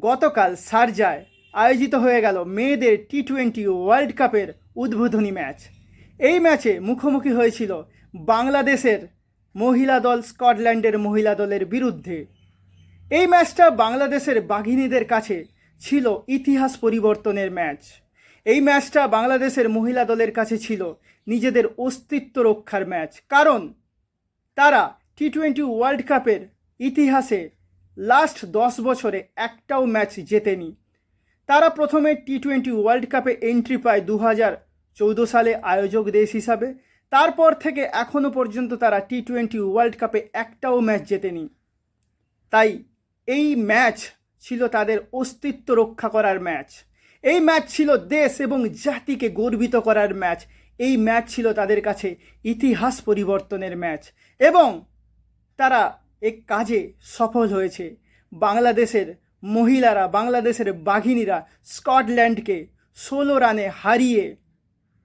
গতকাল শারজায় আয়োজিত হয়ে গেল মেয়েদের টি-20 ওয়ার্ল্ড কাপের উদ্বোধনী ম্যাচ। এই ম্যাচে মুখোমুখি হয়েছিল বাংলাদেশের মহিলা দল স্কটল্যান্ডের মহিলা দলের বিরুদ্ধে। এই ম্যাচটা বাংলাদেশের বাঘিনীদের কাছে ছিল ইতিহাস পরিবর্তনের ম্যাচ। এই ম্যাচটা বাংলাদেশের মহিলা দলের কাছে ছিল নিজেদের অস্তিত্ব রক্ষার ম্যাচ, কারণ তারা টি-20 ওয়ার্ল্ড কাপের ইতিহাসে লাস্ট 10 বছরে একটাও ম্যাচ জেতেনি। তারা প্রথমে টি-20 ওয়ার্ল্ড কাপে এন্ট্রি পায় 2014 সালে আয়োজক দেশ হিসাবে। তারপর থেকে এখনও পর্যন্ত তারা টি-20 ওয়ার্ল্ড কাপে একটাও ম্যাচ জেতেনি। তাই এই ম্যাচ ছিল তাদের অস্তিত্ব রক্ষা করার ম্যাচ। এই ম্যাচ ছিল দেশ এবং জাতিকে গর্বিত করার ম্যাচ। এই ম্যাচ ছিল তাদের কাছে ইতিহাস পরিবর্তনের ম্যাচ এবং তারা এই কাজে সফল হয়েছে। বাংলাদেশের মহিলারা, বাংলাদেশের বাঘিনীরা স্কটল্যান্ডকে 16 রানে হারিয়ে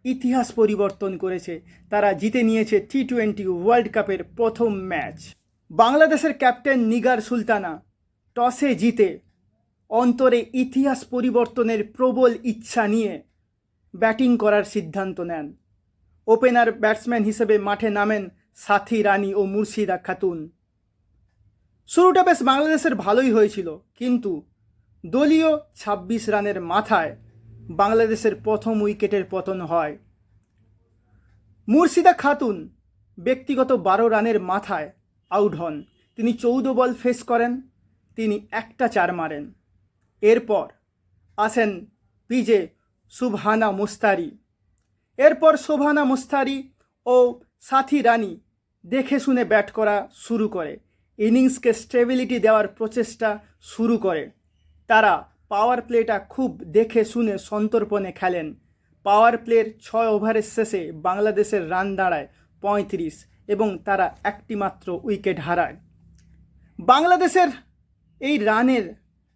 ইতিহাস পরিবর্তন করেছে। তারা জিতে নিয়েছে টি-20 ওয়ার্ল্ড কাপের প্রথম ম্যাচ। বাংলাদেশের ক্যাপ্টেন নিগার সুলতানা টসে জিতে অন্তরে ইতিহাস পরিবর্তনের প্রবল ইচ্ছা নিয়ে ব্যাটিং করার সিদ্ধান্ত নেন। ওপেনার ব্যাটসম্যান হিসেবে মাঠে নামেন সাথী রানী ও মুর্শিদা খাতুন। শুরুটা বেশ বাংলাদেশের ভালোই হয়েছিল, কিন্তু দলীয় 26 রানের মাথায় বাংলাদেশের প্রথম উইকেটের পতন হয়। মুর্শিদা খাতুন ব্যক্তিগত 12 রানের মাথায় আউট হন। তিনি 14 বল ফেস করেন, তিনি একটা 4 মারেন। এরপর আসেন পিজে সুবহানা মুস্তারি। এরপর শোভানা মুস্তারি ও সাথী রানী দেখে শুনে ব্যাট করা শুরু করে, ইনিংসকে স্টেবিলিটি দেওয়ার প্রচেষ্টা শুরু করে। তারা পাওয়ার প্লেটা খুব দেখে শুনে সন্তর্পণে খেলেন। পাওয়ার প্লের 6 ওভারের শেষে বাংলাদেশের রান দাঁড়ায় 35 এবং তারা একটি মাত্র উইকেট হারায়। বাংলাদেশের এই রানের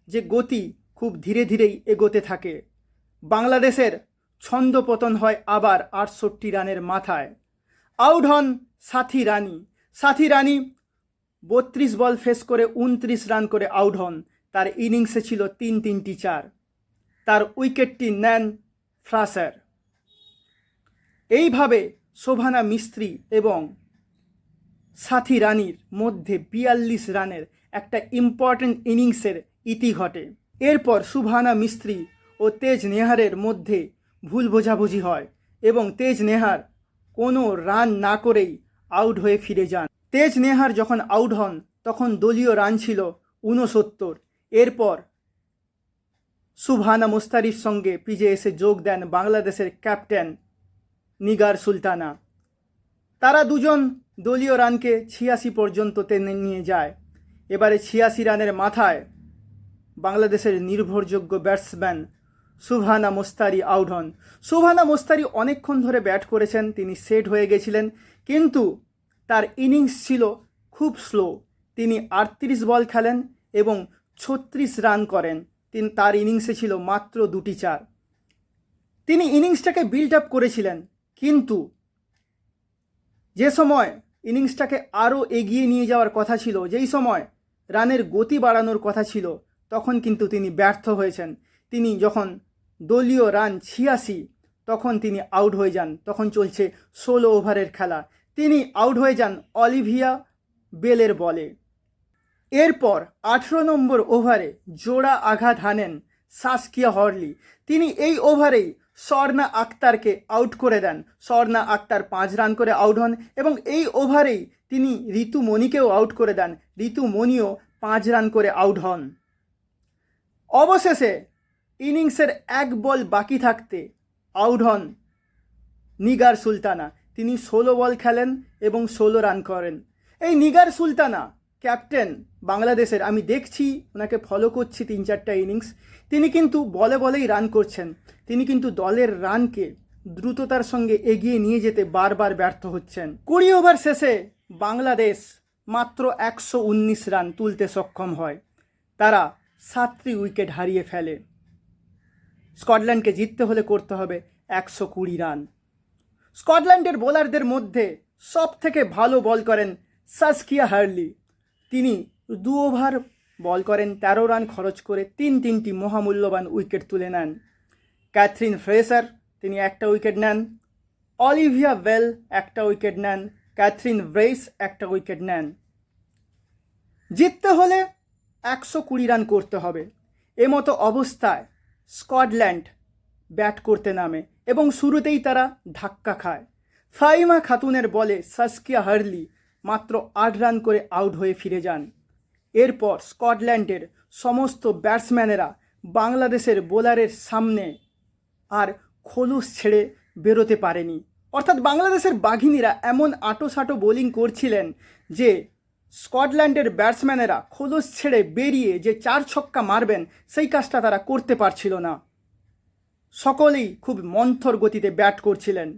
যে গতি খুব ধীরে ধীরেই এগোতে থাকে। বাংলাদেশের ছন্দপতন হয় আবার 68 রানের মাথায়। আউট হন সাথী রানী। সাথী রানী 32 বল ফেস করে 29 রান করে আউট হন। তার ইনিংসে ছিল 3টি 4। তার উইকেটটি নেন ফ্রাসার। এইভাবে শোভানা মিস্ত্রি এবং সাথী রানীর মধ্যে 42 রানের একটা ইম্পর্ট্যান্ট ইনিংসের ইতি ঘটে। এরপর শোভানা মিস্ত্রি ও তেজ নেহারের মধ্যে ভুল বোঝাবুঝি হয় এবং তেজ নেহার কোনো রান না করেই আউট হয়ে ফিরে যান। তেজ নেহার যখন আউট হন তখন দলীয় রান ছিল 69। এরপর সুবহানা মুস্তারির সঙ্গে পিজে এসে যোগ দেন বাংলাদেশের ক্যাপ্টেন নিগার সুলতানা। তারা দুজন দলীয় রানকে 86 পর্যন্ত টেনে নিয়ে যায়। এবারে 86 রানের মাথায় বাংলাদেশের নির্ভরযোগ্য ব্যাটসম্যান সুবহানা মুস্তারি আউট হন। সুবহানা মুস্তারি অনেকক্ষণ ধরে ব্যাট করেছেন, তিনি সেট হয়ে গেছিলেন, কিন্তু তার ইনিংস ছিল খুব স্লো। তিনি 38 বল খেলেন এবং 36 রান করেন। তার ইনিংসে ছিল মাত্র 2টি 4। তিনি ইনিংসটাকে বিল্ড আপ করেছিলেন, কিন্তু যে সময় ইনিংসটাকে আরও এগিয়ে নিয়ে যাওয়ার কথা ছিল, যেই সময় রানের গতি বাড়ানোর কথা ছিল, তখন কিন্তু তিনি ব্যর্থ হয়েছেন। তিনি যখন দলীয় রান 86, তখন তিনি আউট হয়ে যান। তখন চলছে 16 ওভারের খেলা। তিনি আউট হয়ে যান অলিভিয়া বেলের বলে। এরপর 18 নম্বর ওভারে জোড়া আঘাত হানেন সাসকিয়া হরলি। তিনি এই ওভারেই স্বর্ণা আক্তারকে আউট করে দেন। স্বর্ণা আক্তার 5 রান করে আউট হন এবং এই ওভারেই তিনি ঋতুমণিকেও আউট করে দেন। ঋতুমণিও 5 রান করে আউট হন। অবশেষে ইনিংসের 1 বল বাকি থাকতে আউট হন নিগার সুলতানা। তিনি 16 বল খেলেন এবং 16 রান করেন। এই নিগার সুলতানা ক্যাপ্টেন বাংলাদেশের, আমি দেখছি ওনাকে ফলো করছি 3-4টা ইনিংস, তিনি কিন্তু বলে বলেই রান করছেন। তিনি কিন্তু দলের রানকে দ্রুততার সঙ্গে এগিয়ে নিয়ে যেতে বারবার ব্যর্থ হচ্ছেন। 20 ওভার শেষে বাংলাদেশ মাত্র 119 রান তুলতে সক্ষম হয়। তারা 7টি উইকেট হারিয়ে ফেলে। স্কটল্যান্ডকে জিততে হলে করতে হবে 120 রান। স্কটল্যান্ডের বোলারদের মধ্যে সব থেকে ভালো বল করেন সাসকিয়া হারলি। তিনি 2 ওভার বল করেন 13 রান খরচ করে তিনটি মহামূল্যবান উইকেট তুলে নেন। ক্যাথরিন ফ্রেসার তিনি একটা উইকেট নেন, অলিভিয়া বেল একটা উইকেট নেন, ক্যাথরিন ব্রেইস একটা উইকেট নেন। জিততে হলে 120 রান করতে হবে। এমতো অবস্থায় স্কটল্যান্ড ব্যাট করতে নামে এবং শুরুতেই তারা ধাক্কা খায়। ফাইমা খাতুনের বলে সাস্কিয়া হার্লি মাত্র 8 রান করে আউট হয়ে ফিরে যান। এরপর স্কটল্যান্ডের সমস্ত ব্যাটসম্যানেরা বাংলাদেশের বোলারের সামনে আর খোলস ছেড়ে বেরোতে পারেনি। অর্থাৎ বাংলাদেশের বাঘিনীরা এমন আঁটোসাঁটো বোলিং করছিলেন যে স্কটল্যান্ডের ব্যাটসম্যানেরা খোলস ছেড়ে বেরিয়ে যে 4 ছক্কা মারবেন সেই কাজটা তারা করতে পারছিল না। সকলেই খুব মন্থর গতিতে ব্যাট করছিলেন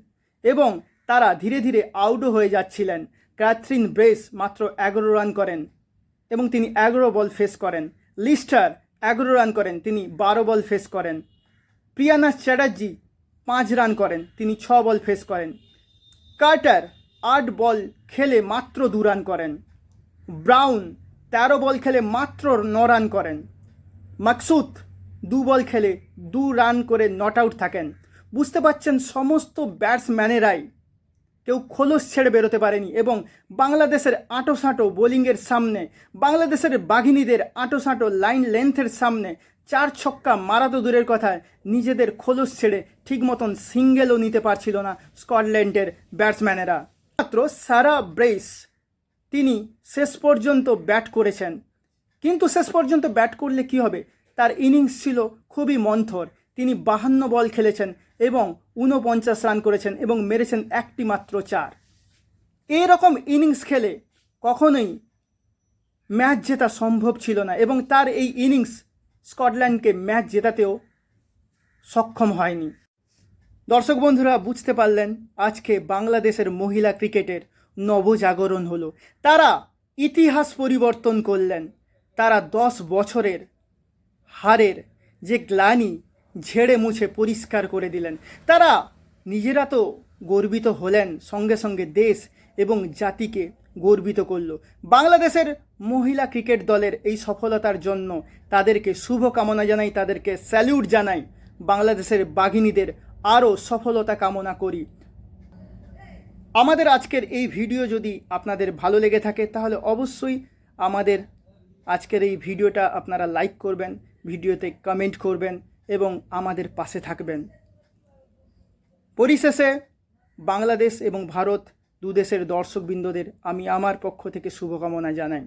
এবং তারা ধীরে ধীরে আউটও হয়ে যাচ্ছিলেন। ক্যাথরিন ব্রেইস মাত্র 11 রান করেন এবং তিনি 11 বল ফেস করেন। লিস্টার 11 রান করেন, তিনি 12 বল ফেস করেন। প্রিয়ানা চ্যাটার্জি 5 রান করেন, তিনি 6 বল ফেস করেন। কার্টার 8 বল খেলে মাত্র 2 রান করেন। ব্রাউন 13 বল খেলে মাত্র 9 রান করেন। মাকসুদ 2 বল খেলে 2 রান করে নট আউট থাকেন। বুঝতে পারছেন সমস্ত ব্যাটসম্যানেরাই কেউ খোলস ছেড়ে বেরোতে পারেনি এবং বাংলাদেশের আঁটোসাঁটো বোলিংয়ের সামনে, বাংলাদেশের বাঘিনীদের আঁটোসাঁটো লাইন লেন্থের সামনে 4 ছক্কা মারা তো দূরের কথা, নিজেদের খোলস ছেড়ে ঠিক মতন সিঙ্গেলও নিতে পারছিল না স্কটল্যান্ডের ব্যাটসম্যানেরা। মাত্র সারা ব্রেইস তিনি শেষ পর্যন্ত ব্যাট করেছেন, কিন্তু শেষ পর্যন্ত ব্যাট করলে কি হবে, তার ইনিংস ছিল খুবই মন্থর। তিনি 52 বল খেলেছেন এবং 49 রান করেছেন এবং মেরেছেন একটি মাত্র 4। এরকম ইনিংস খেলে কখনোই ম্যাচ জেতা সম্ভব ছিল না এবং তার এই ইনিংস স্কটল্যান্ডকে ম্যাচ জেতাতেও সক্ষম হয়নি। দর্শক বন্ধুরা বুঝতে পারলেন আজকে বাংলাদেশের মহিলা ক্রিকেটের নবজাগরণ হলো। তারা ইতিহাস পরিবর্তন করলেন। তারা 10 বছরের হারের যে গ্লানি ঝেড়ে মুছে পরিষ্কার করে দিলেন। তারা নিজেরা তো গর্বিত হলেন, সঙ্গে সঙ্গে দেশ এবং জাতিকে গর্বিত করল। বাংলাদেশের মহিলা ক্রিকেট দলের এই সফলতার জন্য তাদেরকে শুভকামনা জানাই, তাদেরকে স্যালিউট জানাই। বাংলাদেশের বাঘিনীদের আরও সফলতা কামনা করি। আমাদের আজকের এই ভিডিও যদি আপনাদের ভালো লেগে থাকে তাহলে অবশ্যই আমাদের আজকের এই ভিডিওটা আপনারা লাইক করবেন, ভিডিওতে কমেন্ট করবেন এবং আমাদের পাশে থাকবেন। পরিশেষে বাংলাদেশ এবং ভারত দু দেশের দর্শকবৃন্দদের আমি আমার পক্ষ থেকে শুভকামনা জানাই।